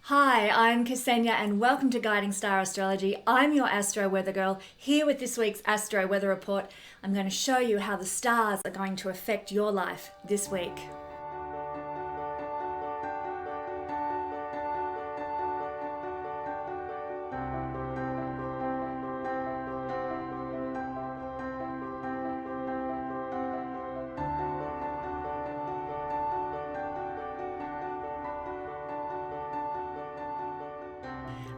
Hi, I'm Kesenya and welcome to Guiding Star Astrology. I'm your Astro Weather Girl, here with this week's Astro Weather Report. I'm going to show you how the stars are going to affect your life this week.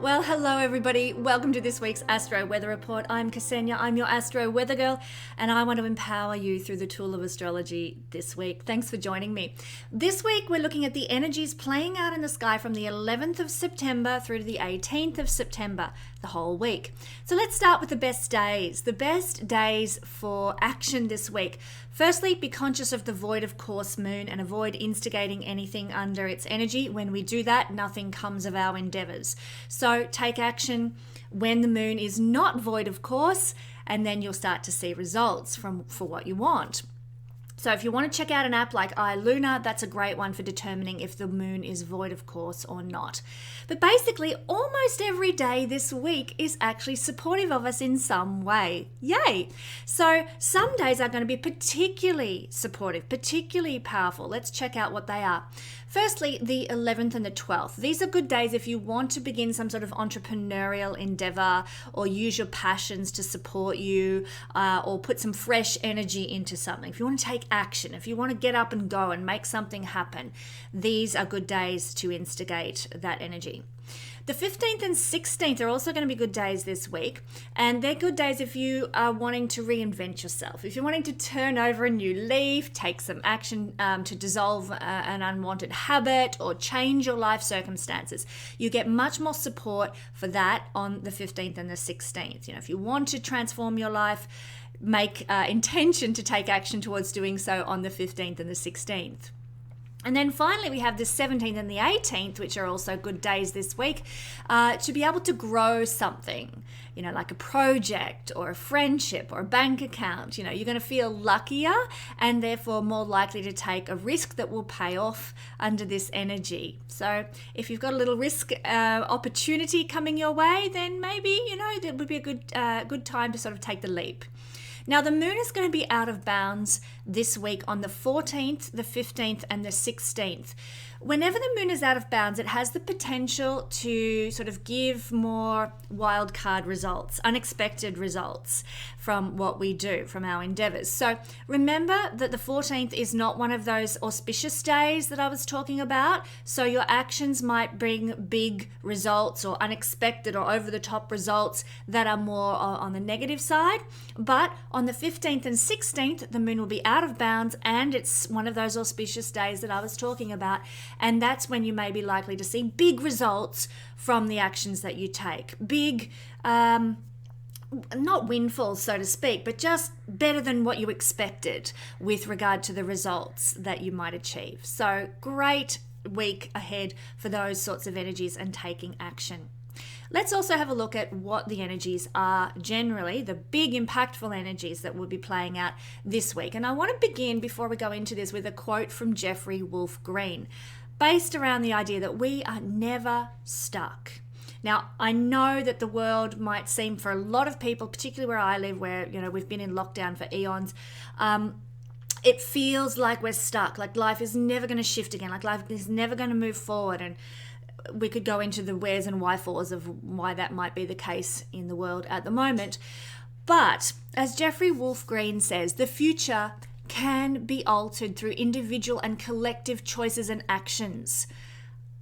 Well, hello everybody. Welcome to this week's Astro Weather Report. I'm Kesenya. I'm your Astro Weather Girl, and I want to empower you through the tool of astrology this week. Thanks for joining me. This week, we're looking at the energies playing out in the sky from the 11th of September through to the 18th of September, the whole week. So let's start with the best days. The best days for action this week. Firstly, be conscious of the void of course moon and avoid instigating anything under its energy. When we do that, nothing comes of our endeavors. So take action when the moon is not void of course, and then you'll start to see results for what you want. So if you want to check out an app like iLuna, that's a great one for determining if the moon is void of course or not. But basically, almost every day this week is actually supportive of us in some way. Yay! So some days are going to be particularly supportive, particularly powerful. Let's check out what they are. Firstly, the 11th and the 12th. These are good days if you want to begin some sort of entrepreneurial endeavor or use your passions to support you or put some fresh energy into something. If you want to take action, if you want to get up and go and make something happen, these are good days to instigate that energy. The 15th and 16th are also going to be good days this week, and they're good days if you are wanting to reinvent yourself. If you're wanting to turn over a new leaf, take some action to dissolve an unwanted habit or change your life circumstances, you get much more support for that on the 15th and the 16th. You know, if you want to transform your life, make intention to take action towards doing so on the 15th and the 16th. And then finally, we have the 17th and the 18th, which are also good days this week, to be able to grow something, you know, like a project or a friendship or a bank account. You know, you're going to feel luckier and therefore more likely to take a risk that will pay off under this energy. So if you've got a little risk opportunity coming your way, then maybe, you know, it would be a good time to sort of take the leap. Now, the moon is going to be out of bounds this week on the 14th, the 15th, and the 16th. Whenever the moon is out of bounds, it has the potential to sort of give more wild card results, unexpected results from what we do, from our endeavors. So remember that the 14th is not one of those auspicious days that I was talking about. So your actions might bring big results or unexpected or over-the-top results that are more on the negative side. But on the 15th and 16th, the moon will be out of bounds, and it's one of those auspicious days that I was talking about. And that's when you may be likely to see big results from the actions that you take. Big, not windfalls, so to speak, but just better than what you expected with regard to the results that you might achieve. So great week ahead for those sorts of energies and taking action. Let's also have a look at what the energies are generally, the big impactful energies that will be playing out this week. And I want to begin, before we go into this, with a quote from Jeffrey Wolf Green, based around the idea that we are never stuck. Now, I know that the world might seem, for a lot of people, particularly where I live, where, you know, we've been in lockdown for eons, it feels like we're stuck, like life is never going to shift again, like life is never going to move forward. And we could go into the wheres and wherefores of why that might be the case in the world at the moment. But as Jeffrey Wolf Green says, the future can be altered through individual and collective choices and actions.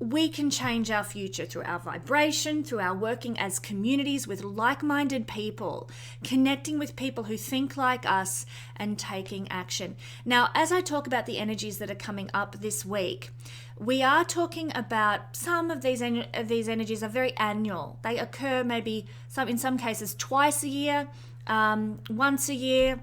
We can change our future through our vibration, through our working as communities with like-minded people, connecting with people who think like us, and taking action. Now, as I talk about the energies that are coming up this week, we are talking about some of these energies are very annual. They occur maybe in some cases twice a year, once a year,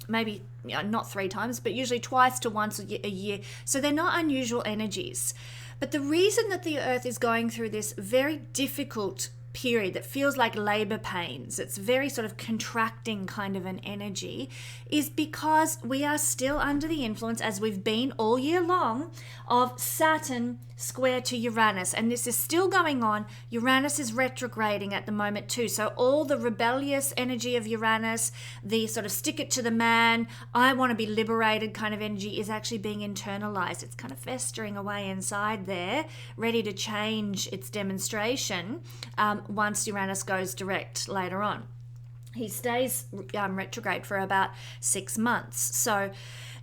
maybe not 3 times, but usually twice to once a year. So they're not unusual energies. But the reason that the Earth is going through this very difficult period that feels like labor pains, it's very sort of contracting kind of an energy, is because we are still under the influence, as we've been all year long, of Saturn square to Uranus. And this is still going on. Uranus is retrograding at the moment too. So all the rebellious energy of Uranus, the sort of stick it to the man, I want to be liberated kind of energy, is actually being internalized. It's kind of festering away inside there, ready to change its demonstration once Uranus goes direct later on. He stays retrograde for about 6 months. So,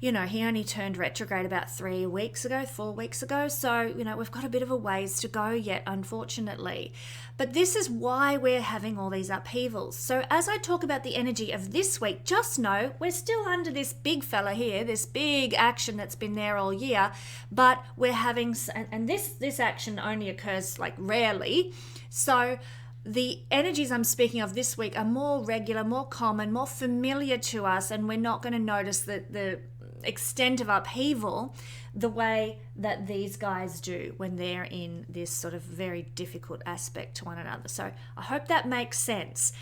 he only turned retrograde about 4 weeks ago. So, we've got a bit of a ways to go yet, unfortunately. But this is why we're having all these upheavals. So as I talk about the energy of this week, just know we're still under this big fella here, this big action that's been there all year, but we're having, and this action only occurs like rarely. So the energies I'm speaking of this week are more regular, more common, more familiar to us, and we're not going to notice the extent of upheaval the way that these guys do when they're in this sort of very difficult aspect to one another. So I hope that makes sense.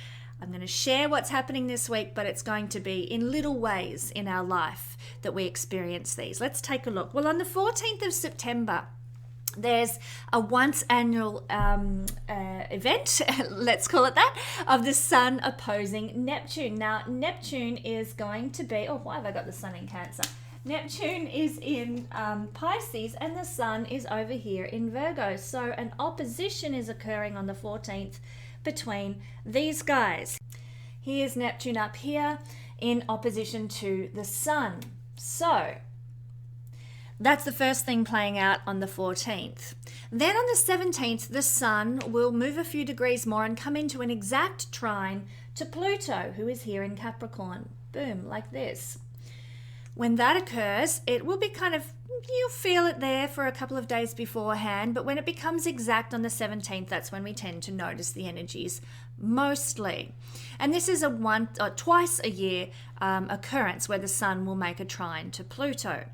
I'm going to share what's happening this week, but it's going to be in little ways in our life that we experience these. Let's take a look. Well, on the 14th of September, there's a once annual event, let's call it that, of the Sun opposing Neptune. Now, Neptune is going to be, why have I got the Sun in Cancer? Neptune is in Pisces and the Sun is over here in Virgo. So an opposition is occurring on the 14th between these guys. Here's Neptune up here in opposition to the Sun. So that's the first thing playing out on the 14th. Then on the 17th, the Sun will move a few degrees more and come into an exact trine to Pluto, who is here in Capricorn. Boom, like this. When that occurs, it will be kind of, you'll feel it there for a couple of days beforehand, but when it becomes exact on the 17th, that's when we tend to notice the energies mostly. And this is a twice a year occurrence where the Sun will make a trine to Pluto.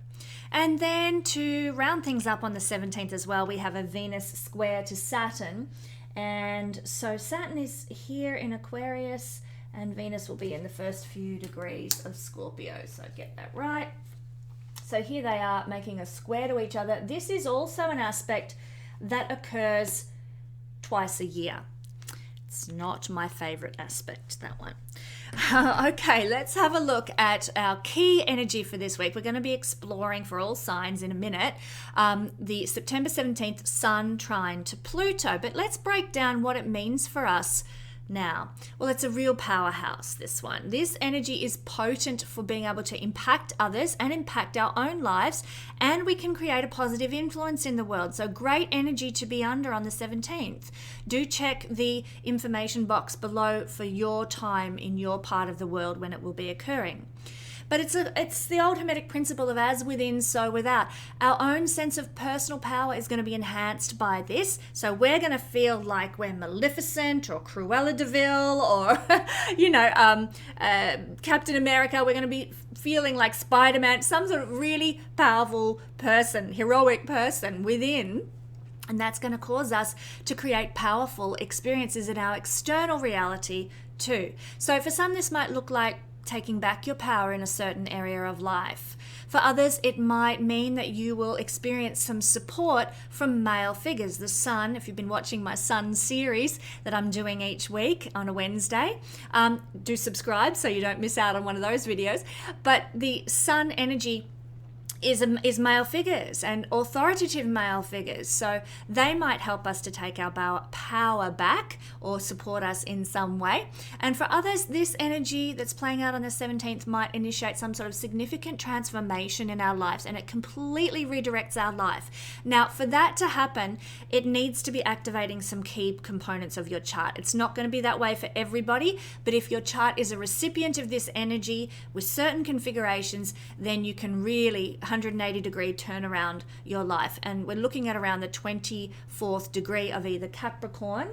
And then to round things up on the 17th as well, we have a Venus square to Saturn. And so Saturn is here in Aquarius and Venus will be in the first few degrees of Scorpio. So get that right. So here they are making a square to each other. This is also an aspect that occurs twice a year. It's not my favorite aspect, that one. Okay, let's have a look at our key energy for this week. We're going to be exploring for all signs in a minute the September 17th Sun trine to Pluto. But let's break down what it means for us now. Well, it's a real powerhouse, this one. This energy is potent for being able to impact others and impact our own lives, and we can create a positive influence in the world. So great energy to be under on the 17th. Do check the information box below for your time in your part of the world when it will be occurring. But it's the old Hermetic principle of as within, so without. Our own sense of personal power is going to be enhanced by this. So we're going to feel like we're Maleficent or Cruella de Vil or, Captain America. We're going to be feeling like Spider-Man, some sort of really powerful person, heroic person within. And that's going to cause us to create powerful experiences in our external reality too. So for some, this might look like taking back your power in a certain area of life. For others, it might mean that you will experience some support from male figures. The Sun, if you've been watching my Sun series that I'm doing each week on a Wednesday, do subscribe so you don't miss out on one of those videos. But the Sun energy is male figures and authoritative male figures. So they might help us to take our power back or support us in some way. And for others, this energy that's playing out on the 17th might initiate some sort of significant transformation in our lives, and it completely redirects our life. Now, for that to happen, it needs to be activating some key components of your chart. It's not going to be that way for everybody, but if your chart is a recipient of this energy with certain configurations, then you can really 180-degree turn around your life. And we're looking at around the 24th degree of either Capricorn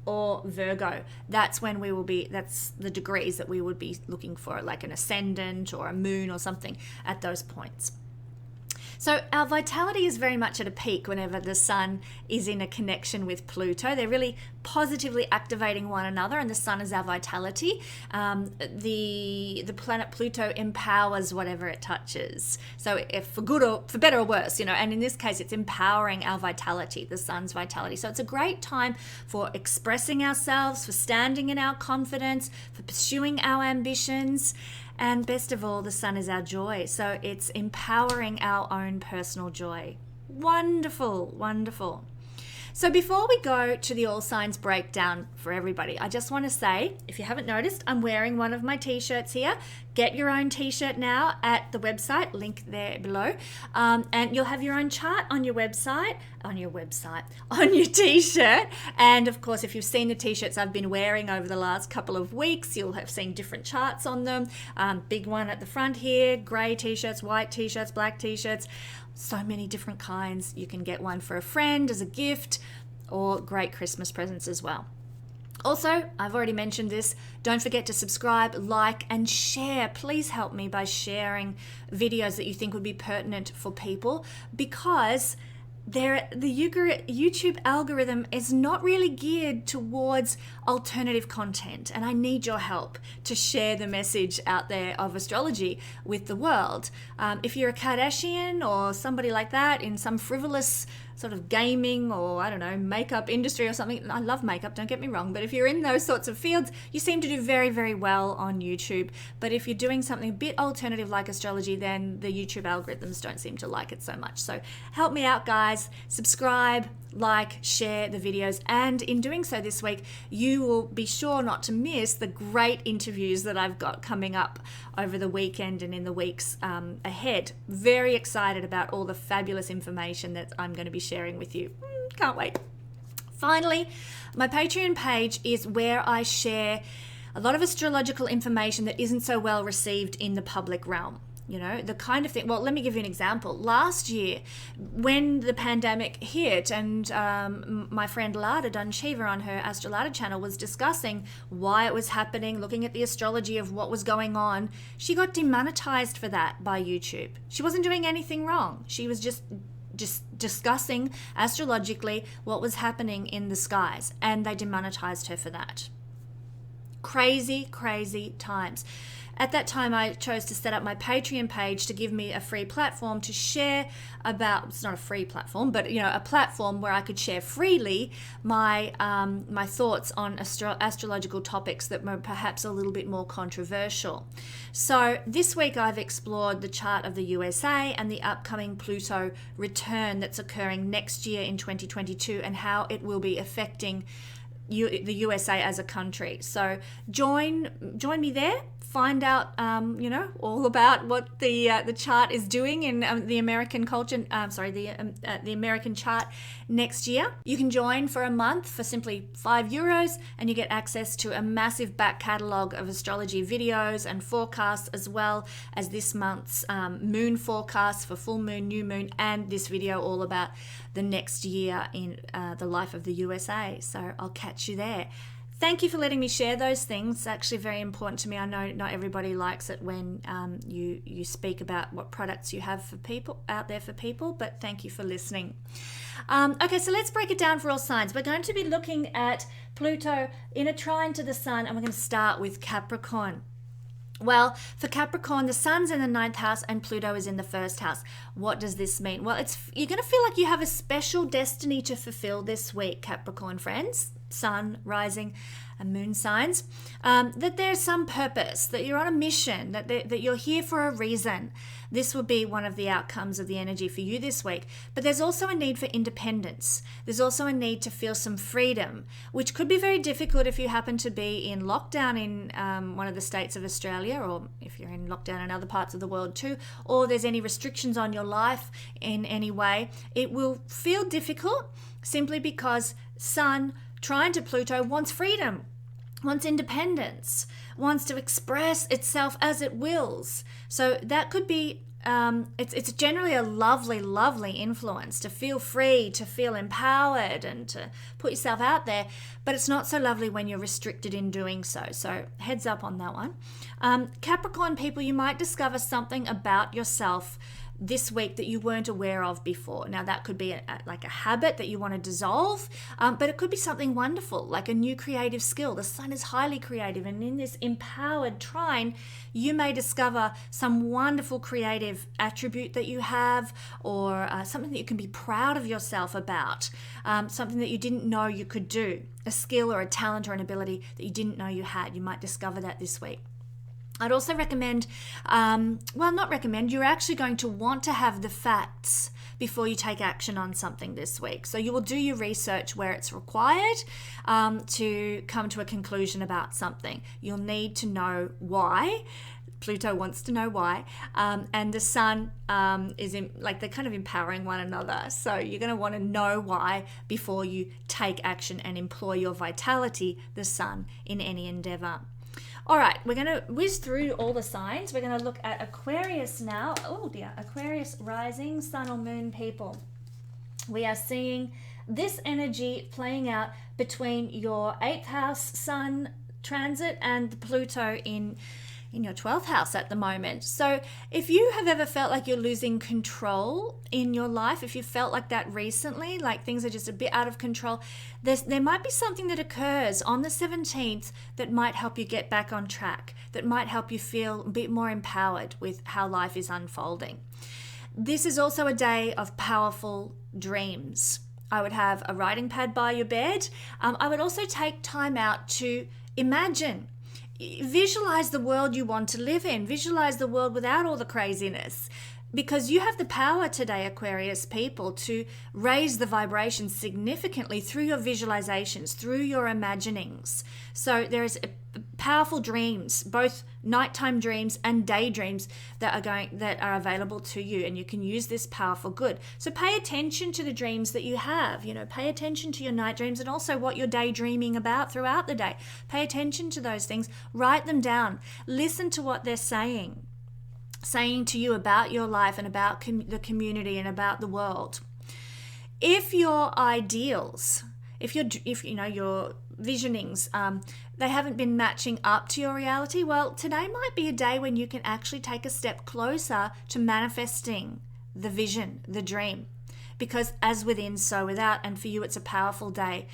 or Virgo. That's when we will be, that's the degrees that we would be looking for, like an ascendant or a moon or something at those points. So our vitality is very much at a peak whenever the sun is in a connection with Pluto. They're really positively activating one another, and the sun is our vitality. The planet Pluto empowers whatever it touches. So if for good or for better or worse, and in this case, it's empowering our vitality, the sun's vitality. So it's a great time for expressing ourselves, for standing in our confidence, for pursuing our ambitions. And best of all, the sun is our joy. So it's empowering our own personal joy. Wonderful, wonderful. So before we go to the all signs breakdown for everybody, I just want to say, if you haven't noticed, I'm wearing one of my t-shirts here. Get your own t-shirt now at the website, link there below. And you'll have your own chart on your website, on your t-shirt. And of course, if you've seen the t-shirts I've been wearing over the last couple of weeks, you'll have seen different charts on them. Big one at the front here, gray t-shirts, white t-shirts, black t-shirts. So many different kinds. You can get one for a friend as a gift, or great Christmas presents as well. Also, I've already mentioned this, don't forget to subscribe, like, and share. Please help me by sharing videos that you think would be pertinent for people, because the YouTube algorithm is not really geared towards alternative content, and I need your help to share the message out there of astrology with the world. If you're a Kardashian or somebody like that in some frivolous sort of gaming or, I don't know, makeup industry or something. I love makeup, don't get me wrong, but if you're in those sorts of fields, you seem to do very, very well on YouTube. But if you're doing something a bit alternative like astrology, then the YouTube algorithms don't seem to like it so much. So help me out, guys. Subscribe, like, share the videos, and in doing so this week, you will be sure not to miss the great interviews that I've got coming up over the weekend and in the weeks ahead. Very excited about all the fabulous information that I'm going to be sharing with you. Can't wait. Finally, my Patreon page is where I share a lot of astrological information that isn't so well received in the public realm. The kind of thing. Well, let me give you an example. Last year, when the pandemic hit, and my friend Lada Duncheever on her Astrolada channel was discussing why it was happening, looking at the astrology of what was going on, she got demonetized for that by YouTube. She wasn't doing anything wrong. She was just discussing astrologically what was happening in the skies, and they demonetized her for that. Crazy, crazy times. At that time, I chose to set up my Patreon page to give me a free platform to share about, it's not a free platform, but a platform where I could share freely my thoughts on astrological topics that were perhaps a little bit more controversial. So this week I've explored the chart of the USA and the upcoming Pluto return that's occurring next year in 2022, and how it will be affecting the USA as a country. So join me there. Find out, all about what the chart is doing in the American culture. The American chart next year. You can join for a month for simply €5, and you get access to a massive back catalogue of astrology videos and forecasts, as well as this month's moon forecast for full moon, new moon, and this video all about the next year in the life of the USA. So I'll catch you there. Thank you for letting me share those things. It's actually very important to me. I know not everybody likes it when you speak about what products you have for people out there for people, but thank you for listening. Okay, so let's break it down for all signs. We're going to be looking at Pluto in a trine to the sun, and we're going to start with Capricorn. Well, for Capricorn, the sun's in the 9th house and Pluto is in the 1st house. What does this mean? Well, you're going to feel like you have a special destiny to fulfill this week, Capricorn friends. Sun, rising, and moon signs, that there's some purpose, that you're on a mission, that you're here for a reason. This will be one of the outcomes of the energy for you this week. But there's also a need for independence. There's also a need to feel some freedom, which could be very difficult if you happen to be in lockdown in one of the states of Australia, or if you're in lockdown in other parts of the world too, or there's any restrictions on your life in any way. It will feel difficult simply because Sun trine to Pluto wants freedom, wants independence, wants to express itself as it wills. So that could be, it's generally a lovely, lovely influence to feel free, to feel empowered, and to put yourself out there. But it's not so lovely when you're restricted in doing so. So heads up on that one. Capricorn people, you might discover something about yourself this week that you weren't aware of before. Now that could be like a habit that you want to dissolve, but it could be something wonderful, like a new creative skill. The sun is highly creative, and in this empowered trine, you may discover some wonderful creative attribute that you have, or something that you can be proud of yourself about, something that you didn't know you could do, a skill or a talent or an ability that you didn't know you had. You might discover that this week. I'd also recommend, not recommend, you're actually going to want to have the facts before you take action on something this week. So you will do your research where it's required to come to a conclusion about something. You'll need to know why. Pluto wants to know why, and the sun is they're kind of empowering one another. So you're going to want to know why before you take action and employ your vitality, the sun, in any endeavor. All right, we're going to whiz through all the signs. We're going to look at Aquarius now. Oh dear, Aquarius rising, sun or moon people. We are seeing this energy playing out between your 8th house sun transit and Pluto in your 12th house at the moment. So if you have ever felt like you're losing control in your life, if you felt like that recently, like things are just a bit out of control, there might be something that occurs on the 17th that might help you get back on track, that might help you feel a bit more empowered with how life is unfolding. This is also a day of powerful dreams. I would have a writing pad by your bed. I would also take time out to imagine. Visualize the world you want to live in. Visualize the world without all the craziness, because you have the power today, Aquarius people, to raise the vibration significantly through your visualizations, through your imaginings. So there is powerful dreams, both nighttime dreams and daydreams that are available to you, and you can use this power for good. So pay attention to the dreams that you have. Pay attention to your night dreams and also what you're daydreaming about throughout the day. Pay attention to those things. Write them down. Listen to what they're saying to you about your life and about the community and about the world. If your ideals, if your visionings, they haven't been matching up to your reality, well, today might be a day when you can actually take a step closer to manifesting the vision, the dream, because as within, so without. And for you, it's a powerful day.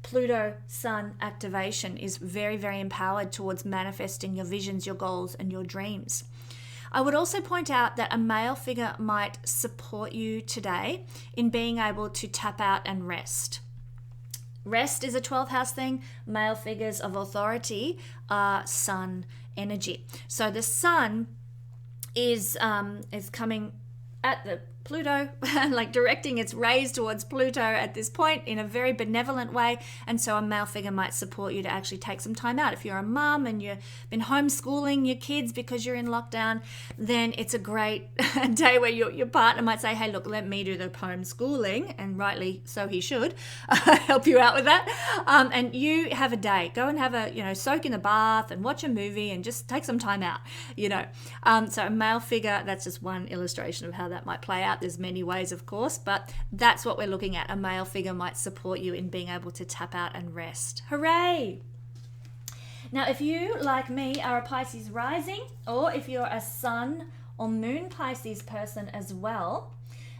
Pluto sun activation is very, very empowered towards manifesting your visions, your goals, and your dreams. I would also point out that a male figure might support you today in being able to tap out and rest. Rest is a 12th house thing. Male figures of authority are sun energy. So the sun is coming at the Pluto, like directing its rays towards Pluto at this point in a very benevolent way. And so a male figure might support you to actually take some time out. If you're a mum and you've been homeschooling your kids because you're in lockdown, then it's a great day where your partner might say, hey, look, let me do the homeschooling, and rightly so he should help you out with that. And you have a day. Go and have a, soak in the bath and watch a movie and just take some time out, So a male figure, that's just one illustration of how that might play out. There's many ways, of course, but that's what we're looking at. A male figure might support you in being able to tap out and rest. Hooray! Now, if you, like me, are a Pisces rising, or if you're a sun or moon Pisces person as well,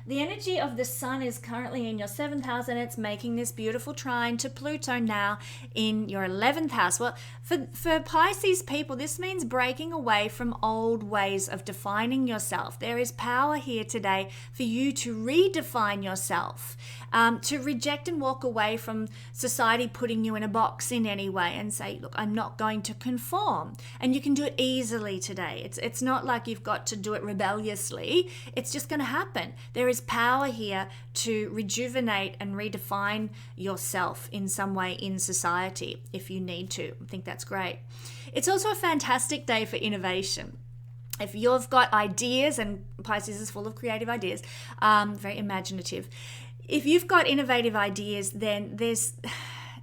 the energy of the sun is currently in your 7th house, and it's making this beautiful trine to Pluto now in your 11th house. Well, for Pisces people, this means breaking away from old ways of defining yourself. There is power here today for you to redefine yourself, to reject and walk away from society putting you in a box in any way and say, look, I'm not going to conform. And you can do it easily today. It's not like you've got to do it rebelliously. It's just going to happen. There is power here to rejuvenate and redefine yourself in some way in society if you need to. I think that's great. It's also a fantastic day for innovation. If you've got ideas, and Pisces is full of creative ideas, very imaginative. If you've got innovative ideas, then this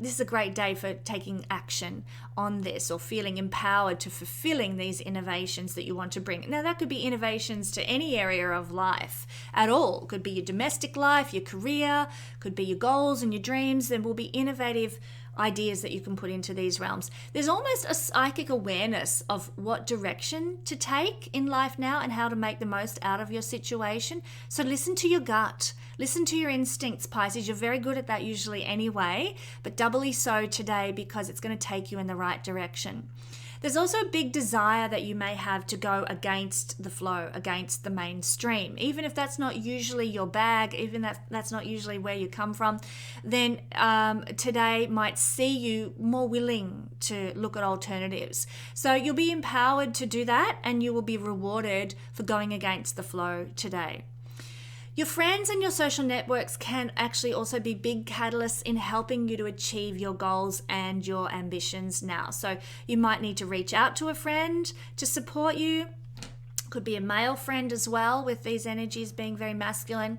is a great day for taking action on this, or feeling empowered to fulfilling these innovations that you want to bring. Now, that could be innovations to any area of life at all. It could be your domestic life, your career, could be your goals and your dreams. There will be innovative ideas that you can put into these realms. There's almost a psychic awareness of what direction to take in life now and how to make the most out of your situation. So listen to your gut. Listen to your instincts, Pisces. You're very good at that usually anyway, but doubly so today because it's going to take you in the right direction. There's also a big desire that you may have to go against the flow, against the mainstream. Even if that's not usually your bag, even if that's not usually where you come from, then today might see you more willing to look at alternatives. So you'll be empowered to do that, and you will be rewarded for going against the flow today. Your friends and your social networks can actually also be big catalysts in helping you to achieve your goals and your ambitions now. So you might need to reach out to a friend to support you. Could be a male friend as well, with these energies being very masculine.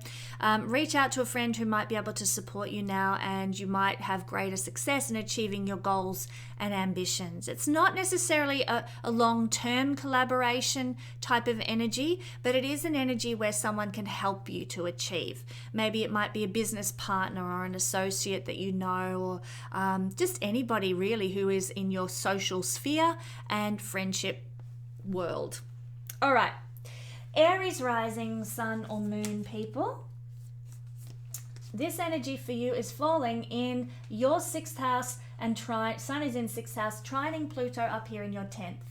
Reach out to a friend who might be able to support you now, and you might have greater success in achieving your goals and ambitions. It's not necessarily a long-term collaboration type of energy, but it is an energy where someone can help you to achieve. Maybe it might be a business partner or an associate that you know, or just anybody really who is in your social sphere and friendship world. All right, Aries rising, sun or moon people. This energy for you is falling in your 6th house, and sun is in 6th house, trining Pluto up here in your 10th.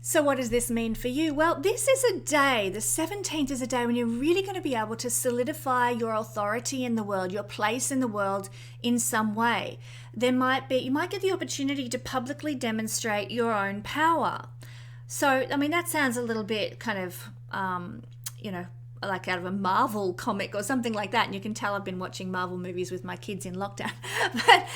So what does this mean for you? Well, this is a day, the 17th is a day when you're really going to be able to solidify your authority in the world, your place in the world in some way. You might get the opportunity to publicly demonstrate your own power. So, I mean, that sounds a little bit kind of, like out of a Marvel comic or something like that. And you can tell I've been watching Marvel movies with my kids in lockdown. But,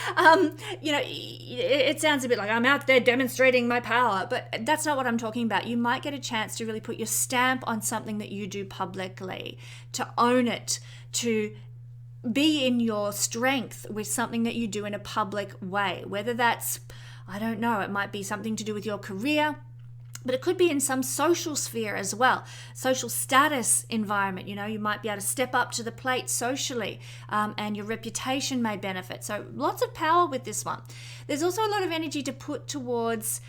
it sounds a bit like I'm out there demonstrating my power. But that's not what I'm talking about. You might get a chance to really put your stamp on something that you do publicly, to own it, to be in your strength with something that you do in a public way. Whether that's, I don't know, it might be something to do with your career. But it could be in some social sphere as well, social status environment. You might be able to step up to the plate socially, and your reputation may benefit. So lots of power with this one. There's also a lot of energy to put towards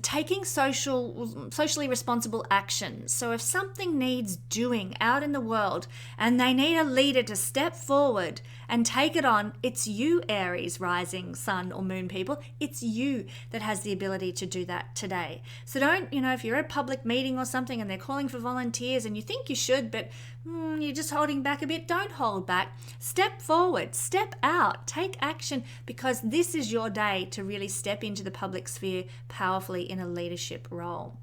taking socially responsible action. So if something needs doing out in the world and they need a leader to step forward and take it on, it's you, Aries rising, sun or moon people. It's you that has the ability to do that today. So don't, if you're at a public meeting or something and they're calling for volunteers and you think you should, but you're just holding back a bit, don't hold back. Step forward, step out, take action, because this is your day to really step into the public sphere powerfully in a leadership role.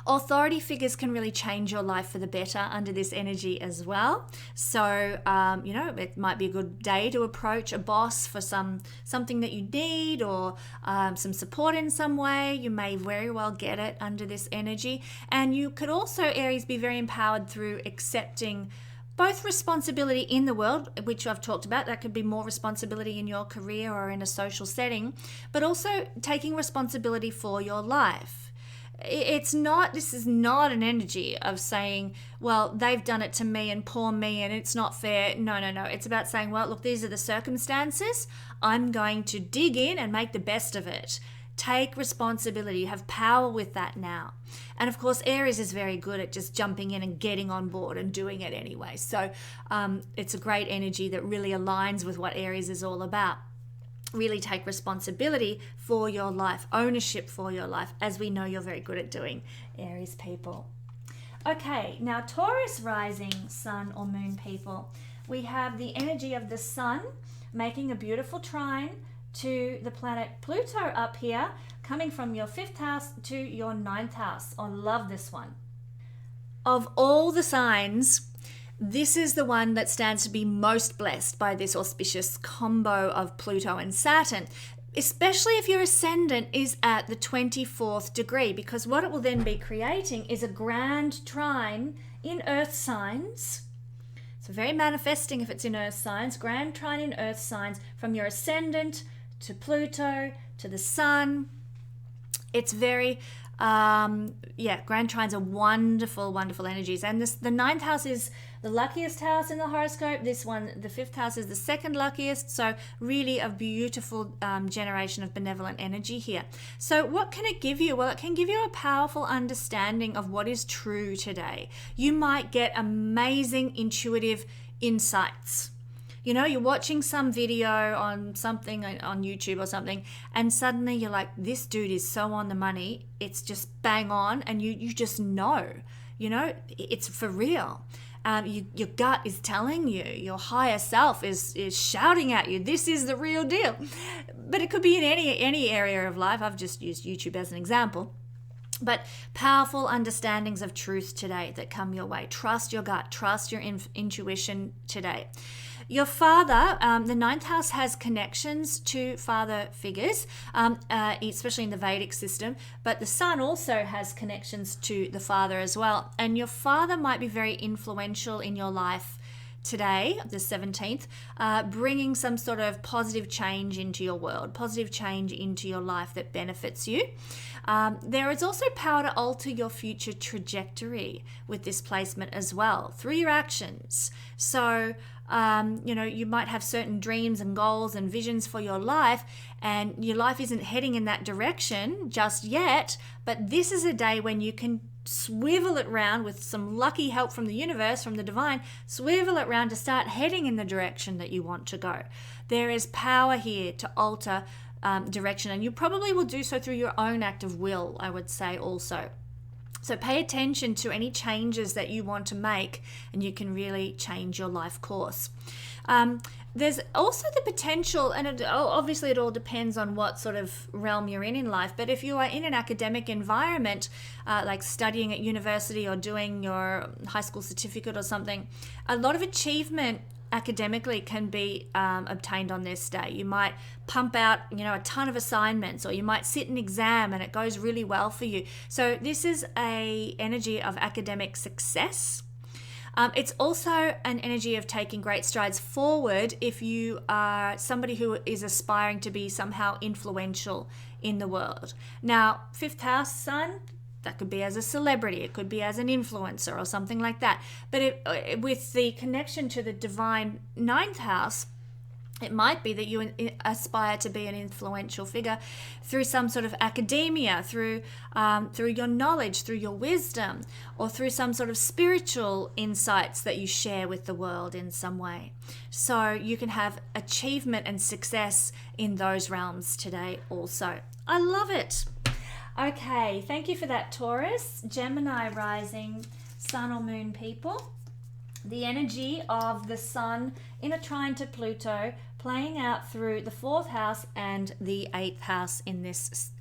Authority figures can really change your life for the better under this energy as well. So, it might be a good day to approach a boss for something that you need, or some support in some way. You may very well get it under this energy. And you could also, Aries, be very empowered through accepting both responsibility in the world, which I've talked about. That could be more responsibility in your career or in a social setting, but also taking responsibility for your life. This is not an energy of saying, well, they've done it to me and poor me and it's not fair. No. It's about saying, well, look, these are the circumstances. I'm going to dig in and make the best of it. Take responsibility. You have power with that now. And of course, Aries is very good at just jumping in and getting on board and doing it anyway. So it's a great energy that really aligns with what Aries is all about. Really take responsibility for your life, ownership for your life, as we know you're very good at doing, Aries people. Okay, now Taurus rising, sun or moon people. We have the energy of the sun making a beautiful trine to the planet Pluto up here, coming from your 5th house to your 9th house. I love this one. Of all the signs, this is the one that stands to be most blessed by this auspicious combo of Pluto and Saturn, especially if your ascendant is at the 24th degree, because what it will then be creating is a grand trine in earth signs. So very manifesting if it's in earth signs, grand trine in earth signs from your ascendant to Pluto to the sun. It's very Grand trines are wonderful, wonderful energies. And the ninth house is the luckiest house in the horoscope. This one, the fifth house, is the second luckiest. So really a beautiful generation of benevolent energy here. So what can it give you? Well, it can give you a powerful understanding of what is true today. You might get amazing intuitive insights. You know, you're watching some video on something on YouTube or something, and suddenly you're like, this dude is so on the money. It's just bang on, and you just know, it's for real. Your gut is telling you, your higher self is shouting at you, this is the real deal. But it could be in any area of life. I've just used YouTube as an example. But powerful understandings of truth today that come your way. Trust your gut, trust your intuition today. Your father, the ninth house has connections to father figures, especially in the Vedic system, but the sun also has connections to the father as well. And your father might be very influential in your life today, the 17th, bringing some sort of positive change into your world, positive change into your life that benefits you. There is also power to alter your future trajectory with this placement as well through your actions. So, you might have certain dreams and goals and visions for your life, and your life isn't heading in that direction just yet, but this is a day when you can swivel it round with some lucky help from the universe, from the divine, swivel it round to start heading in the direction that you want to go. There is power here to alter direction, and you probably will do so through your own act of will, I would say also. So pay attention to any changes that you want to make, and you can really change your life course. There's also the potential, and obviously it all depends on what sort of realm you're in life, but if you are in an academic environment, like studying at university or doing your high school certificate or something, a lot of achievement academically can be obtained on this day. You might pump out, a ton of assignments, or you might sit an exam and it goes really well for you. So this is a energy of academic success. It's also an energy of taking great strides forward if you are somebody who is aspiring to be somehow influential in the world. Now, fifth house sun, that could be as a celebrity, it could be as an influencer or something like that. But with the connection to the divine ninth house, it might be that you aspire to be an influential figure through some sort of academia, through your knowledge, through your wisdom, or through some sort of spiritual insights that you share with the world in some way. So you can have achievement and success in those realms today also. I love it. Okay, thank you for that, Taurus, Gemini rising, sun or moon people. The energy of the sun in a trine to Pluto playing out through the fourth house and the eighth house in this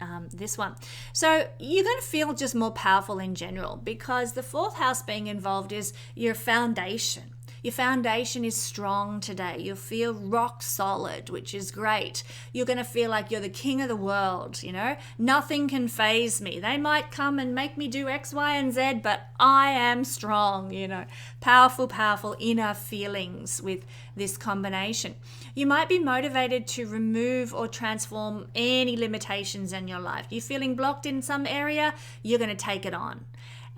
one. So you're going to feel just more powerful in general, because the fourth house being involved is your foundation. Your foundation is strong today. You'll feel rock solid, which is great. You're going to feel like you're the king of the world, Nothing can faze me. They might come and make me do X, Y, and Z, but I am strong, Powerful, powerful inner feelings with this combination. You might be motivated to remove or transform any limitations in your life. You're feeling blocked in some area, you're going to take it on.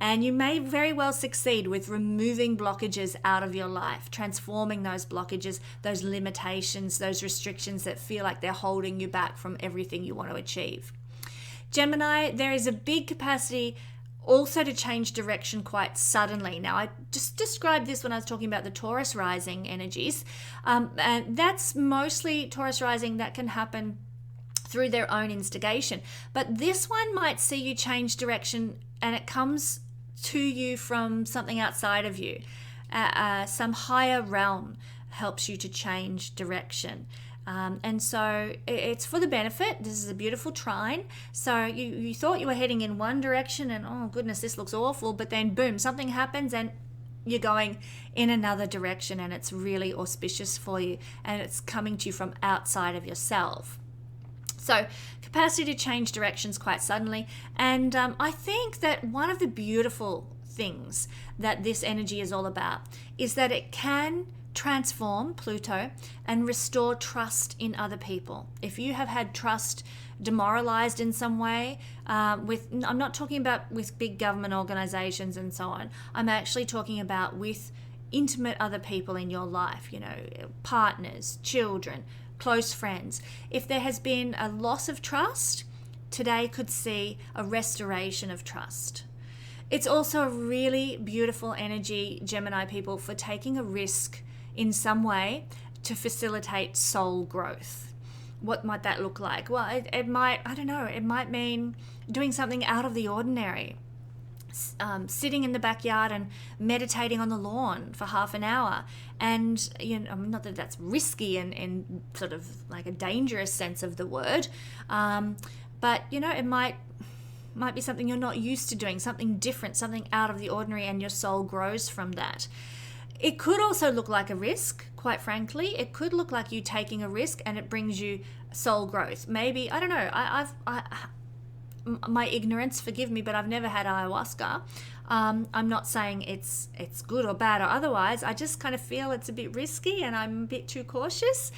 And you may very well succeed with removing blockages out of your life, transforming those blockages, those limitations, those restrictions that feel like they're holding you back from everything you want to achieve. Gemini, there is a big capacity also to change direction quite suddenly. Now, I just described this when I was talking about the Taurus rising energies. And that's mostly Taurus rising that can happen through their own instigation. But this one might see you change direction, and it comes to you from something outside of you. Some higher realm helps you to change direction. And so it's for the benefit. This is a beautiful trine. So you thought you were heading in one direction and, oh goodness, this looks awful. But then boom, something happens and you're going in another direction, and it's really auspicious for you. And it's coming to you from outside of yourself. So capacity to change directions quite suddenly. And I think that one of the beautiful things that this energy is all about is that it can transform Pluto and restore trust in other people. If you have had trust demoralized in some way, I'm not talking about with big government organizations and so on. I'm actually talking about with intimate other people in your life, partners, children, close friends. If there has been a loss of trust, today could see a restoration of trust. It's also a really beautiful energy, Gemini people, for taking a risk in some way to facilitate soul growth. What might that look like? Well, it might, I don't know, it might mean doing something out of the ordinary. Sitting in the backyard and meditating on the lawn for half an hour. And, not that that's risky in sort of like a dangerous sense of the word, but, it might be something you're not used to doing, something different, something out of the ordinary, and your soul grows from that. It could also look like a risk, quite frankly. It could look like you taking a risk and it brings you soul growth. Maybe, I don't know, my ignorance, forgive me, but I've never had ayahuasca. I'm not saying it's good or bad or otherwise. I just kind of feel it's a bit risky and I'm a bit too cautious.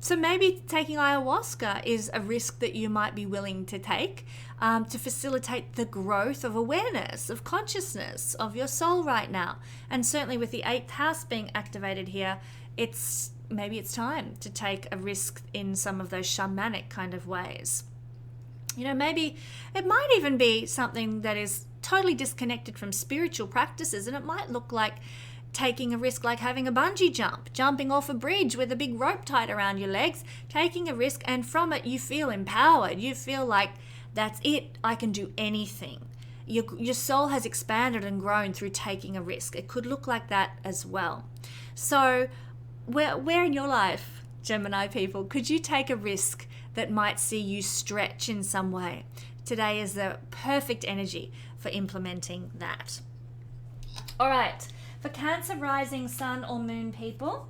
So maybe taking ayahuasca is a risk that you might be willing to take to facilitate the growth of awareness, of consciousness, of your soul right now. And certainly with the 8th house being activated here, maybe it's time to take a risk in some of those shamanic kind of ways. Maybe it might even be something that is totally disconnected from spiritual practices, and it might look like taking a risk, like having a bungee jump, jumping off a bridge with a big rope tied around your legs, taking a risk, and from it you feel empowered. You feel like, that's it, I can do anything. Your soul has expanded and grown through taking a risk. It could look like that as well. So where in your life, Gemini people, could you take a risk that might see you stretch in some way? Today is the perfect energy for implementing that. All right. For Cancer rising sun or moon people,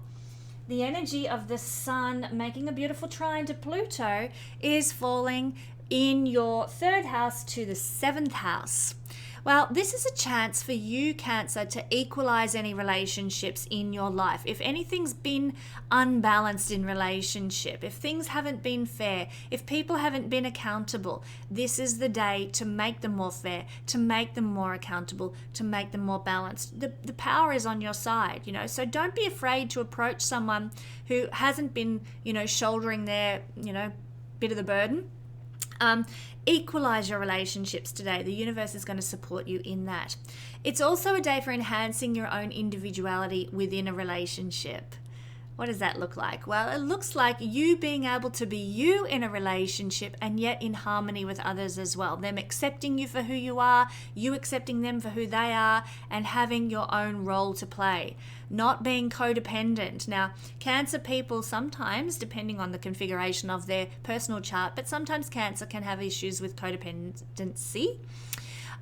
the energy of the sun making a beautiful trine to Pluto is falling in your 3rd house to the 7th house. Well, this is a chance for you, Cancer, to equalize any relationships in your life. If anything's been unbalanced in relationship, if things haven't been fair, if people haven't been accountable, this is the day to make them more fair, to make them more accountable, to make them more balanced. The power is on your side, so don't be afraid to approach someone who hasn't been, shouldering their, bit of the burden. Equalize your relationships today. The universe is going to support you in that. It's also a day for enhancing your own individuality within a relationship. What does that look like? Well, it looks like you being able to be you in a relationship and yet in harmony with others as well. Them accepting you for who you are, you accepting them for who they are, and having your own role to play. Not being codependent. Now, Cancer people sometimes, depending on the configuration of their personal chart, but sometimes Cancer can have issues with codependency.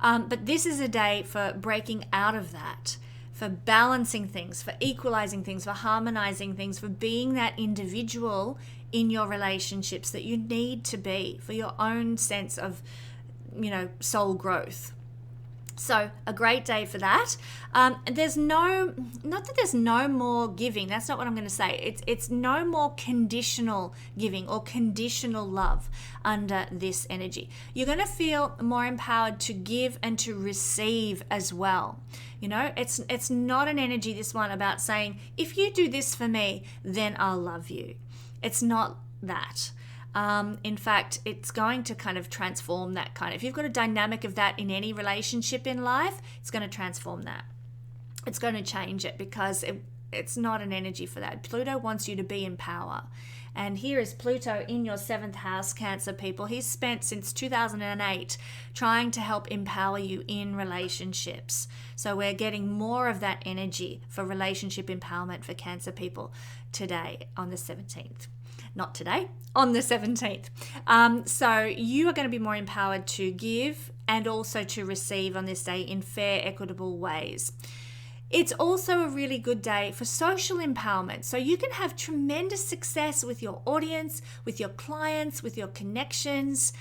But this is a day for breaking out of that, for balancing things, for equalizing things, for harmonizing things, for being that individual in your relationships that you need to be for your own sense of, soul growth. So a great day for that. Not that there's no more giving. That's not what I'm going to say. It's no more conditional giving or conditional love under this energy. You're going to feel more empowered to give and to receive as well. It's not an energy, this one, about saying, if you do this for me, then I'll love you. It's not that. In fact, it's going to kind of transform that kind of, if you've got a dynamic of that in any relationship in life, it's going to transform that. It's going to change it because it's not an energy for that. Pluto wants you to be in power. And here is Pluto in your 7th house, Cancer people. He's spent since 2008 trying to help empower you in relationships. So we're getting more of that energy for relationship empowerment for Cancer people today on the 17th. Not today, on the 17th. So you are going to be more empowered to give and also to receive on this day in fair, equitable ways. It's also a really good day for social empowerment. So you can have tremendous success with your audience, with your clients, with your connections.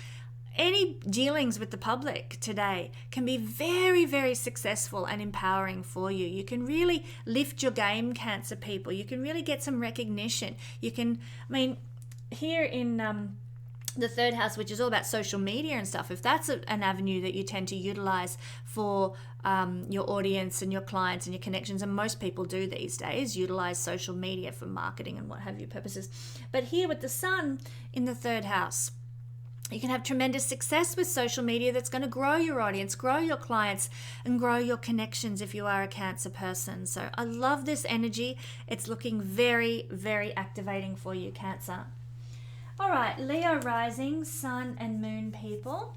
any dealings with the public today can be very, very successful and empowering for you. You can really lift your game, Cancer people. You can really get some recognition. You can, here in the third house, which is all about social media and stuff, if that's an avenue that you tend to utilize for your audience and your clients and your connections, and most people do these days, utilize social media for marketing and what have you purposes. But here with the sun in the third house, you can have tremendous success with social media that's going to grow your audience, grow your clients, and grow your connections if you are a Cancer person. So I love this energy. It's looking very, very activating for you, Cancer. All right, Leo rising, sun and moon people.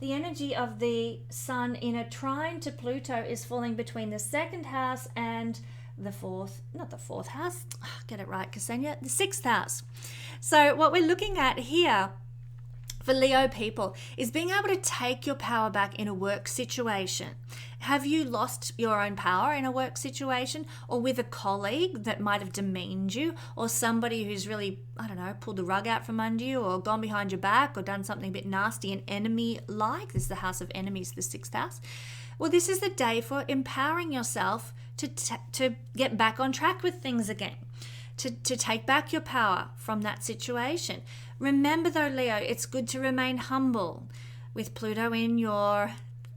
The energy of the sun in a trine to Pluto is falling between the second house and the fourth house. Get it right, Kesenya. The sixth house. So what we're looking at here for Leo people is being able to take your power back in a work situation. Have you lost your own power in a work situation, or with a colleague that might have demeaned you, or somebody who's really, pulled the rug out from under you, or gone behind your back, or done something a bit nasty and enemy-like? This is the house of enemies, the sixth house. Well, this is the day for empowering yourself to get back on track with things again, to take back your power from that situation. Remember though, Leo, it's good to remain humble with Pluto in your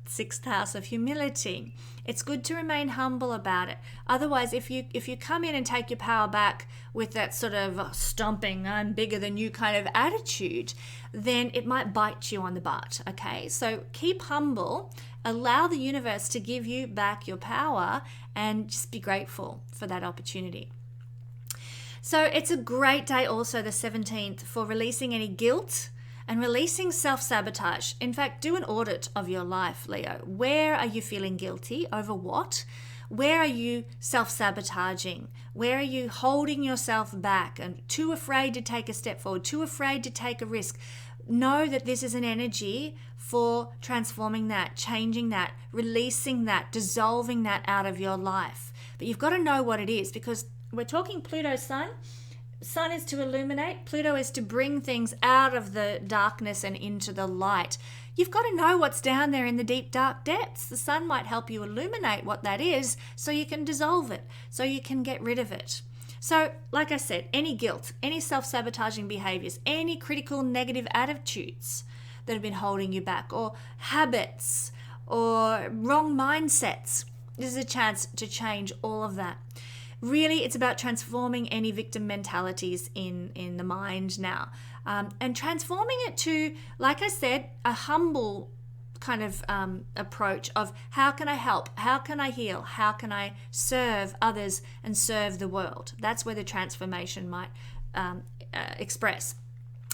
sixth house of humility. It's good to remain humble about it. Otherwise, if you come in and take your power back with that sort of stomping, I'm bigger than you kind of attitude, then it might bite you on the butt, okay? So keep humble, allow the universe to give you back your power, and just be grateful for that opportunity. So it's a great day also, the 17th, for releasing any guilt and releasing self-sabotage. In fact, do an audit of your life, Leo. Where are you feeling guilty? Over what? Where are you self-sabotaging? Where are you holding yourself back and too afraid to take a step forward, too afraid to take a risk? Know that this is an energy for transforming that, changing that, releasing that, dissolving that out of your life. But you've got to know what it is, because we're talking Pluto sun. Sun is to illuminate. Pluto is to bring things out of the darkness and into the light. You've got to know what's down there in the deep, dark depths. The sun might help you illuminate what that is so you can dissolve it, so you can get rid of it. So, like I said, any guilt, any self-sabotaging behaviors, any critical negative attitudes that have been holding you back, or habits, or wrong mindsets, this is a chance to change all of that. Really, it's about transforming any victim mentalities in the mind now, and transforming it to, like I said, a humble kind of approach of how can I help, how can I heal, how can I serve others and serve the world. That's where the transformation might express.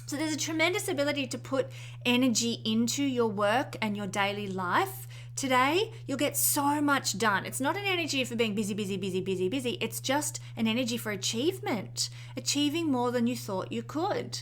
So there's a tremendous ability to put energy into your work and your daily life. Today, you'll get so much done. It's not an energy for being busy. It's just an energy for achievement, achieving more than you thought you could.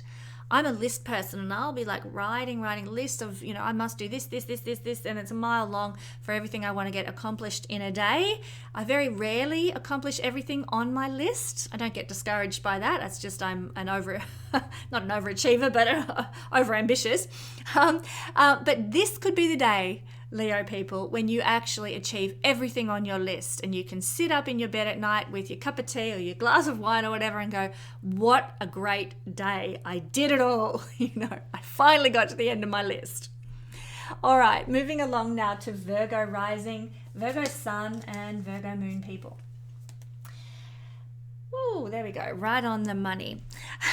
I'm a list person, and I'll be like writing a list of, I must do this, and it's a mile long for everything I want to get accomplished in a day. I very rarely accomplish everything on my list. I don't get discouraged by that. That's just I'm not an overachiever, but over-ambitious. But this could be the day, Leo people, when you actually achieve everything on your list, and you can sit up in your bed at night with your cup of tea or your glass of wine or whatever and go, what a great day. I did it all. I finally got to the end of my list. All right, moving along now to Virgo rising, Virgo sun and Virgo moon people. Ooh, there we go, right on the money.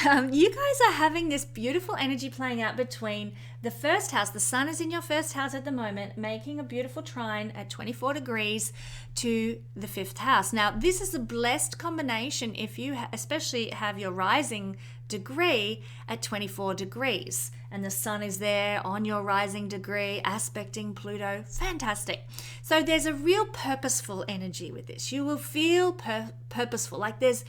You guys are having this beautiful energy playing out between the first house. The sun is in your first house at the moment, making a beautiful trine at 24 degrees to the fifth house. Now, this is a blessed combination if you especially have your rising degree at 24 degrees and the sun is there on your rising degree aspecting Pluto. Fantastic. So there's a real purposeful energy with this. You will feel purposeful, like there's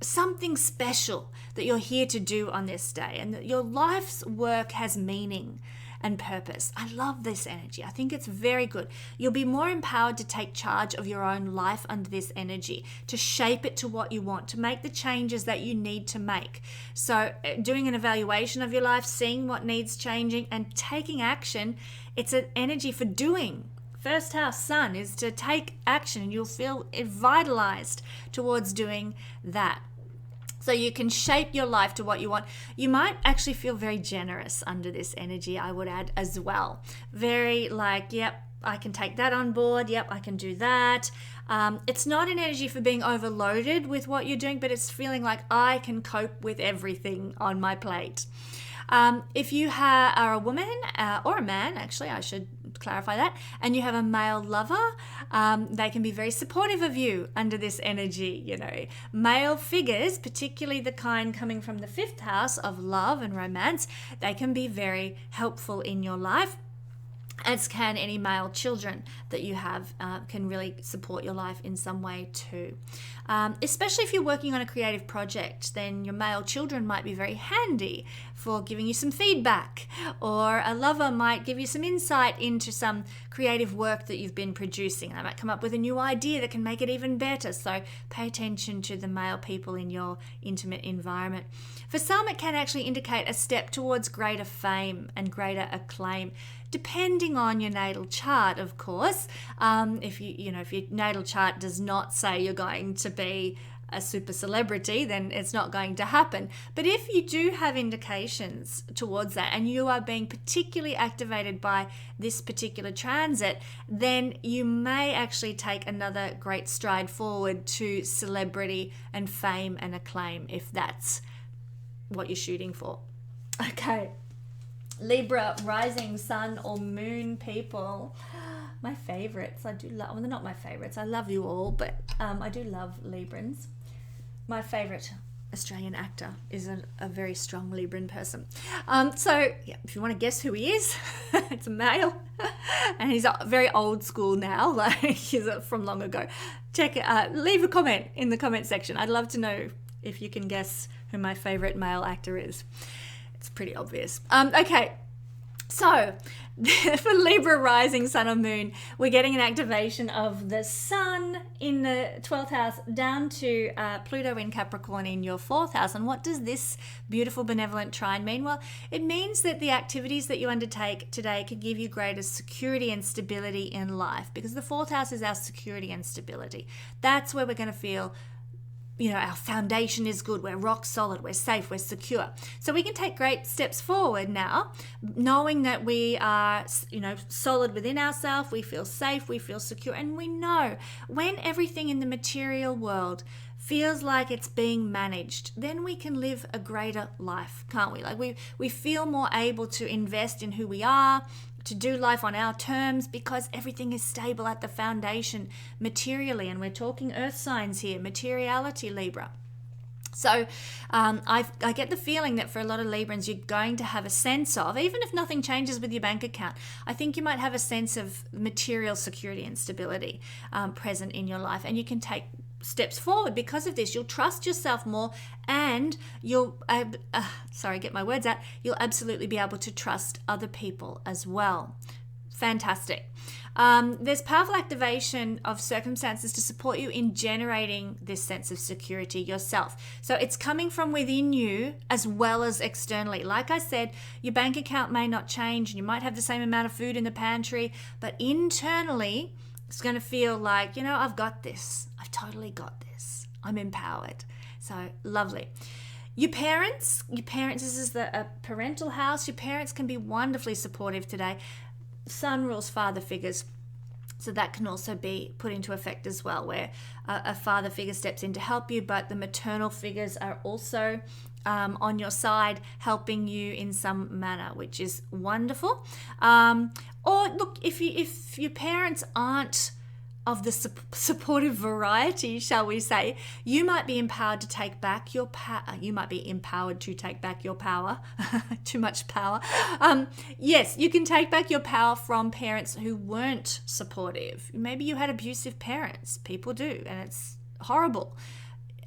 something special that you're here to do on this day, and that your life's work has meaning, and purpose. I love this energy. I think it's very good. You'll be more empowered to take charge of your own life under this energy, to shape it to what you want, to make the changes that you need to make. So doing an evaluation of your life, seeing what needs changing and taking action, it's an energy for doing. First house sun is to take action, and you'll feel vitalized towards doing that. So you can shape your life to what you want. You might actually feel very generous under this energy, I would add as well. Very like, yep, I can take that on board. Yep, I can do that. It's not an energy for being overloaded with what you're doing, but it's feeling like I can cope with everything on my plate. If you are a woman or a man, actually, I should clarify that, and you have a male lover, they can be very supportive of you under this energy. You know, male figures, particularly the kind coming from the 5th house of love and romance, they can be very helpful in your life. As can any male children that you have, can really support your life in some way too. Especially if you're working on a creative project, then your male children might be very handy for giving you some feedback, or a lover might give you some insight into some creative work that you've been producing. They might come up with a new idea that can make it even better. So pay attention to the male people in your intimate environment. For some, it can actually indicate a step towards greater fame and greater acclaim, depending on your natal chart, of course. If your natal chart does not say you're going to be a super celebrity, then it's not going to happen. But if you do have indications towards that, and you are being particularly activated by this particular transit, then you may actually take another great stride forward to celebrity and fame and acclaim, if that's what you're shooting for. Okay. Libra, rising sun or moon people, my favorites. I do love, well, they're not my favorites. I love you all, but I do love Librans. My favorite Australian actor is a very strong Libran person. So yeah, if you want to guess who he is, it's a male, and he's very old school now, like he's from long ago. Check it out. Leave a comment in the comment section. I'd love to know if you can guess who my favorite male actor is. It's pretty obvious. Okay, so for Libra rising sun or moon, we're getting an activation of the sun in the 12th house down to Pluto in Capricorn in your 4th house. And what does this beautiful benevolent trine mean? Well, it means that the activities that you undertake today can give you greater security and stability in life, because the 4th house is our security and stability. That's where we're going to feel, you know, our foundation is good, we're rock solid, we're safe, we're secure. So we can take great steps forward now, knowing that we are, you know, solid within ourselves, we feel safe, we feel secure, and we know when everything in the material world feels like it's being managed, then we can live a greater life, can't we? Like we feel more able to invest in who we are, to do life on our terms, because everything is stable at the foundation materially. And we're talking earth signs here, materiality, Libra. So I get the feeling that for a lot of Librans, you're going to have a sense of, even if nothing changes with your bank account, I think you might have a sense of material security and stability present in your life. And you can take steps forward because of this. You'll trust yourself more, and you'll you'll absolutely be able to trust other people as well. Fantastic. There's powerful activation of circumstances to support you in generating this sense of security yourself. So it's coming from within you as well as externally. Like I said, your bank account may not change, and you might have the same amount of food in the pantry, but internally it's going to feel like, you know, I've got this. I've totally got this. I'm empowered. So lovely. Your parents, this is the parental house. Your parents can be wonderfully supportive today. Sun rules father figures. So that can also be put into effect as well, where a father figure steps in to help you, but the maternal figures are also on your side, helping you in some manner, which is wonderful. Or look, if your parents aren't of the supportive variety, shall we say, you might be empowered to take back your power. You might be empowered to take back your power. Too much power. Yes, you can take back your power from parents who weren't supportive. Maybe you had abusive parents. People do, and it's horrible.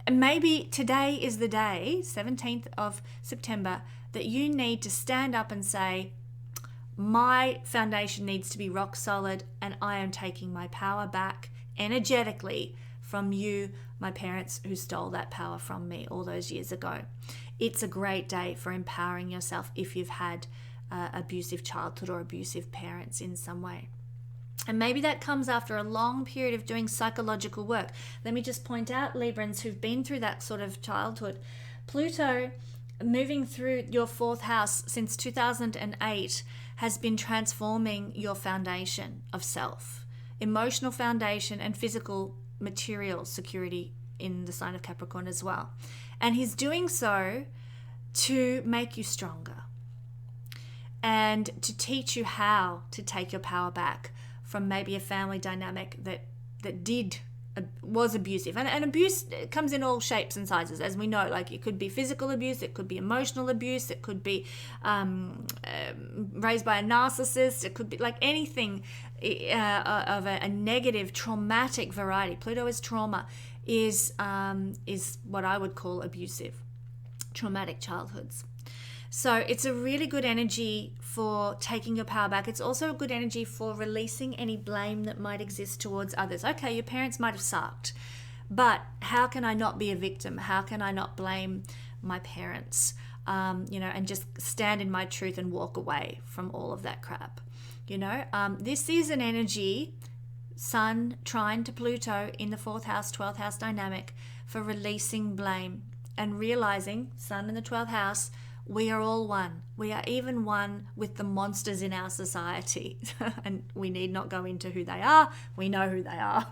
And maybe today is the day, 17th of September, that you need to stand up and say, My foundation needs to be rock solid, and I am taking my power back energetically from you, my parents, who stole that power from me all those years ago. It's a great day for empowering yourself if you've had abusive childhood or abusive parents in some way. And maybe that comes after a long period of doing psychological work. Let me just point out, Librans who've been through that sort of childhood, Pluto moving through your fourth house since 2008 has been transforming your foundation of self, emotional foundation and physical material security in the sign of Capricorn as well. And he's doing so to make you stronger and to teach you how to take your power back from maybe a family dynamic that was abusive. And abuse comes in all shapes and sizes, as we know. Like, it could be physical abuse, it could be emotional abuse, it could be raised by a narcissist, it could be like anything of a negative, traumatic variety. Pluto is trauma, is what I would call abusive, traumatic childhoods. So it's a really good energy for taking your power back. It's also a good energy for releasing any blame that might exist towards others. Okay, your parents might have sucked, but how can I not be a victim? How can I not blame my parents? And just stand in my truth and walk away from all of that crap. This is an energy, Sun trine to Pluto in the 4th house, 12th house dynamic, for releasing blame and realizing, Sun in the 12th house, we are all one. We are even one with the monsters in our society. And we need not go into who they are. We know who they are.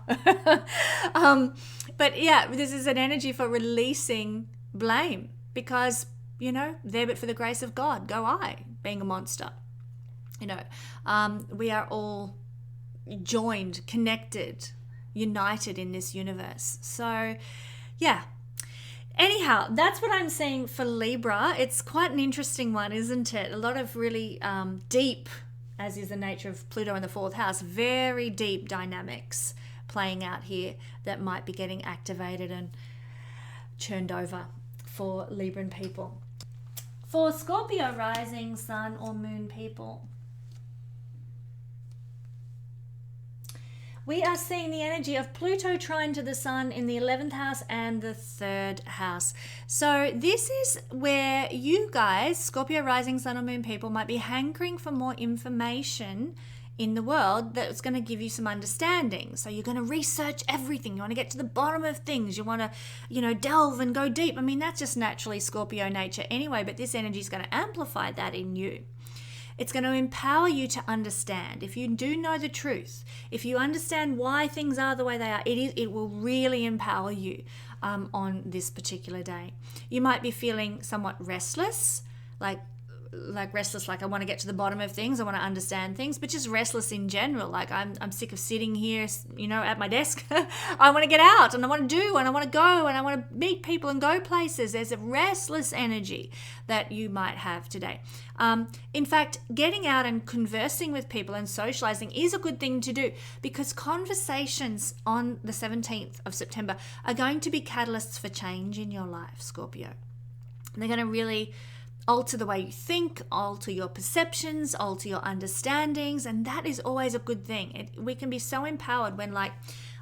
But yeah, this is an energy for releasing blame because, there but for the grace of God, go I, being a monster. We are all joined, connected, united in this universe. So, yeah. Anyhow, that's what I'm seeing for Libra. It's quite an interesting one, isn't it? A lot of really deep, as is the nature of Pluto in the 4th house, very deep dynamics playing out here that might be getting activated and churned over for Libran people. For Scorpio rising, sun or moon people, we are seeing the energy of Pluto trine to the sun in the 11th house and the 3rd house. So this is where you guys, Scorpio rising, sun or moon people, might be hankering for more information in the world that's going to give you some understanding. So you're going to research everything. You want to get to the bottom of things. You want to, delve and go deep. I mean, that's just naturally Scorpio nature anyway, but this energy is going to amplify that in you. It's going to empower you to understand. If you do know the truth, if you understand why things are the way they are, it will really empower you on this particular day. You might be feeling somewhat restless, like I want to get to the bottom of things, I want to understand things, but just restless in general. Like I'm sick of sitting here, at my desk. I want to get out and I want to do and I want to go and I want to meet people and go places. There's a restless energy that you might have today. In fact, getting out and conversing with people and socializing is a good thing to do because conversations on the 17th of September are going to be catalysts for change in your life, Scorpio. They're going to really alter the way you think, alter your perceptions, alter your understandings, and that is always a good thing. We can be so empowered when,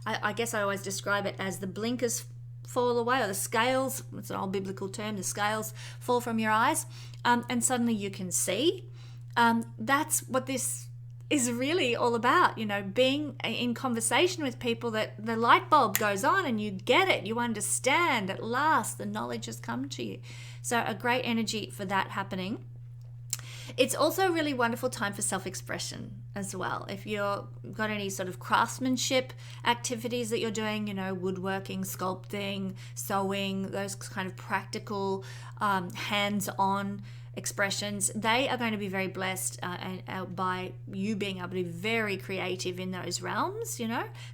I guess I always describe it as the blinkers fall away, or the scales, it's an old biblical term, the scales fall from your eyes, and suddenly you can see. That's what this is really all about, being in conversation with people that the light bulb goes on and you get it, you understand, at last the knowledge has come to you. So a great energy for that happening. It's also a really wonderful time for self-expression as well. If you've got any sort of craftsmanship activities that you're doing, woodworking, sculpting, sewing, those kind of practical, hands-on expressions, they are going to be very blessed by you being able to be very creative in those realms,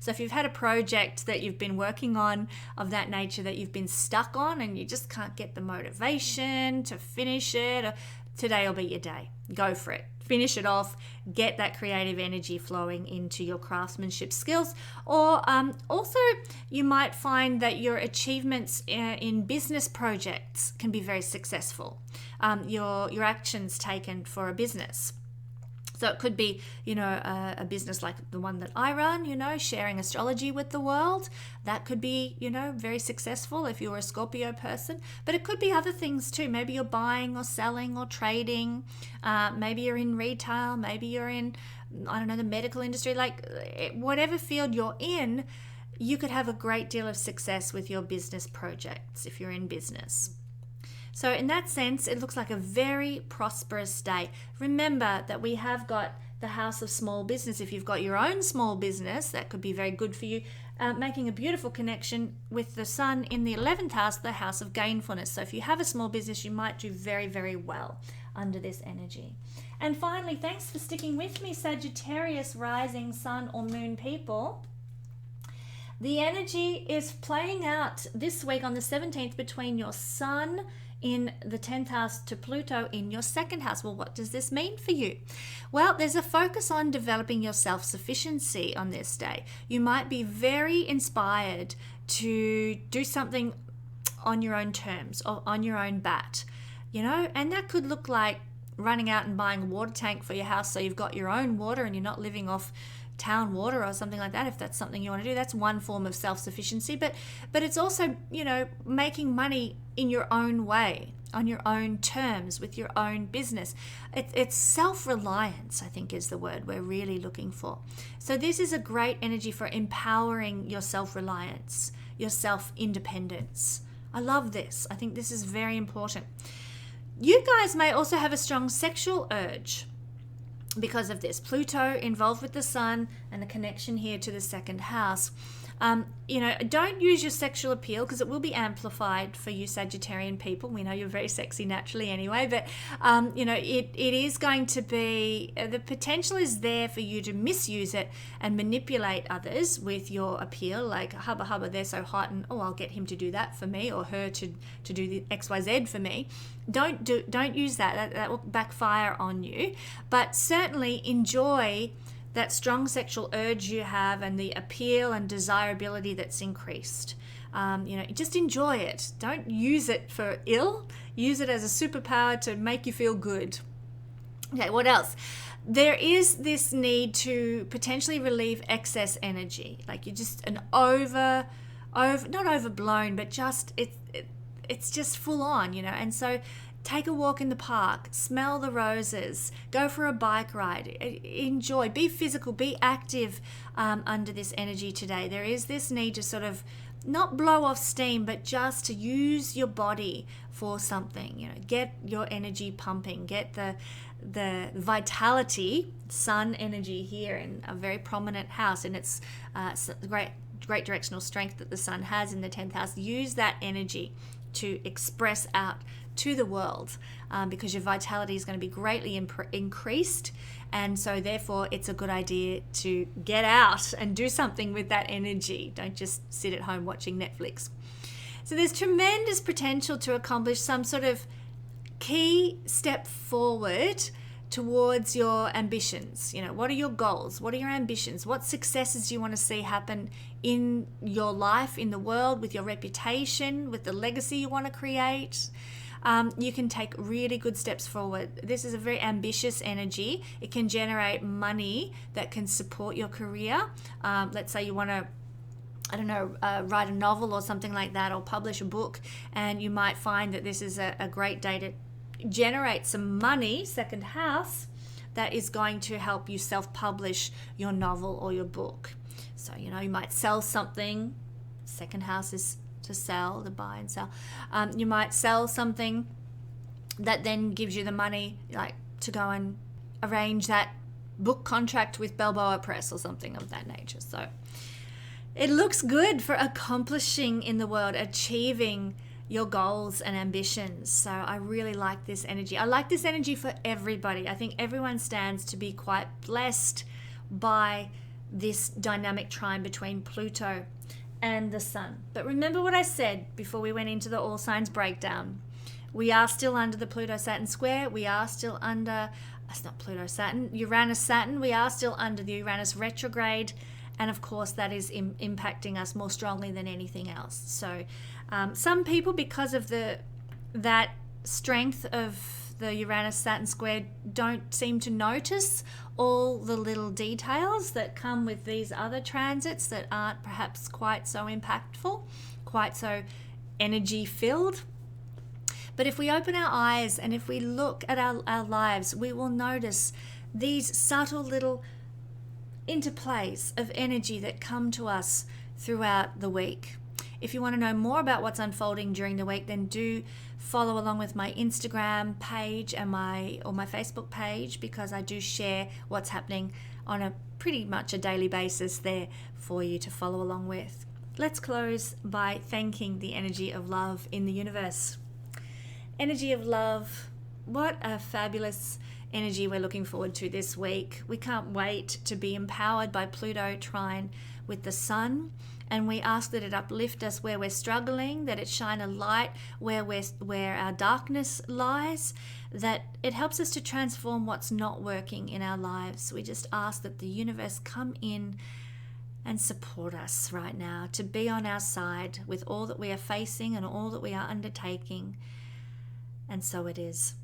So if you've had a project that you've been working on of that nature that you've been stuck on and you just can't get the motivation to finish it, today will be your day. Go for it. Finish it off. Get that creative energy flowing into your craftsmanship skills. Or also, you might find that your achievements in business projects can be very successful. Your actions taken for a business. So it could be, a business like the one that I run, sharing astrology with the world. That could be, very successful if you're a Scorpio person. But it could be other things too. Maybe you're buying or selling or trading. Maybe you're in retail. Maybe you're in, the medical industry. Like whatever field you're in, you could have a great deal of success with your business projects if you're in business. So in that sense, it looks like a very prosperous day. Remember that we have got the house of small business. If you've got your own small business, that could be very good for you, making a beautiful connection with the sun in the 11th house, the house of gainfulness. So if you have a small business, you might do very, very well under this energy. And finally, thanks for sticking with me, Sagittarius, rising, sun or moon people. The energy is playing out this week on the 17th between your sun in the 10th house to Pluto in your 2nd house. Well, what does this mean for you? Well, there's a focus on developing your self-sufficiency on this day. You might be very inspired to do something on your own terms or on your own bat, and that could look like running out and buying a water tank for your house so you've got your own water and you're not living off town water or something like that. If that's something you want to do, that's one form of self-sufficiency. But it's also, making money in your own way, on your own terms, with your own business. It's self-reliance, I think, is the word we're really looking for. So this is a great energy for empowering your self-reliance, your self-independence. I love this. I think this is very important. You guys may also have a strong sexual urge because of this. Pluto involved with the sun and the connection here to the 2nd house. Don't use your sexual appeal because it will be amplified for you Sagittarian people. We know you're very sexy naturally anyway, but it is going to be, the potential is there for you to misuse it and manipulate others with your appeal, like hubba, they're so hot and I'll get him to do that for me, or her to do the XYZ for me. Don't use that. That will backfire on you. But certainly enjoy that strong sexual urge you have and the appeal and desirability that's increased. Just enjoy it. Don't use it for ill. Use it as a superpower to make you feel good. Okay, what else? There is this need to potentially relieve excess energy. Like you're just not overblown, but just it's just full on, and so take a walk in the park, smell the roses, go for a bike ride, enjoy, be physical, be active under this energy today. There is this need to sort of not blow off steam, but just to use your body for something, get your energy pumping, get the vitality, sun energy here in a very prominent house, and it's great directional strength that the sun has in the 10th house. Use that energy to express out to the world because your vitality is going to be greatly increased, and so therefore it's a good idea to get out and do something with that energy. Don't just sit at home watching Netflix. So there's tremendous potential to accomplish some sort of key step forward towards your ambitions. What are your goals? What are your ambitions? What successes do you want to see happen in your life, in the world, with your reputation, with the legacy you want to create? You can take really good steps forward. This is a very ambitious energy. It can generate money that can support your career. Let's say you want to, write a novel or something like that, or publish a book, and you might find that this is a great day to generate some money, 2nd house, that is going to help you self-publish your novel or your book. So, you might sell something. 2nd house is to sell, to buy and sell. You might sell something that then gives you the money, like to go and arrange that book contract with Balboa Press or something of that nature. So it looks good for accomplishing in the world, achieving your goals and ambitions. So I really like this energy. I like this energy for everybody. I think everyone stands to be quite blessed by this dynamic trine between Pluto and the sun. But remember what I said before we went into the all signs breakdown. We are still under the Pluto-Saturn square. We are still under, it's not Pluto-Saturn, Uranus-Saturn. We are still under the Uranus retrograde. And of course, that is impacting us more strongly than anything else. So some people, because of that strength of the Uranus-Saturn square don't seem to notice all the little details that come with these other transits that aren't perhaps quite so impactful, quite so energy-filled. But if we open our eyes and if we look at our lives, we will notice these subtle little interplays of energy that come to us throughout the week. If you want to know more about what's unfolding during the week, then do follow along with my Instagram page and my Facebook page, because I do share what's happening on a pretty much a daily basis there for you to follow along with. Let's close by thanking the energy of love in the universe. Energy of love, what a fabulous energy we're looking forward to this week. We can't wait to be empowered by Pluto trine with the sun, and we ask that it uplift us where we're struggling, that it shine a light where our darkness lies, that it helps us to transform what's not working in our lives. We just ask that the universe come in and support us right now, to be on our side with all that we are facing and all that we are undertaking. And so it is.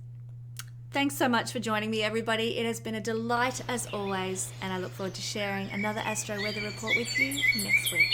Thanks so much for joining me, everybody. It has been a delight as always, and I look forward to sharing another Astro Weather Report with you next week.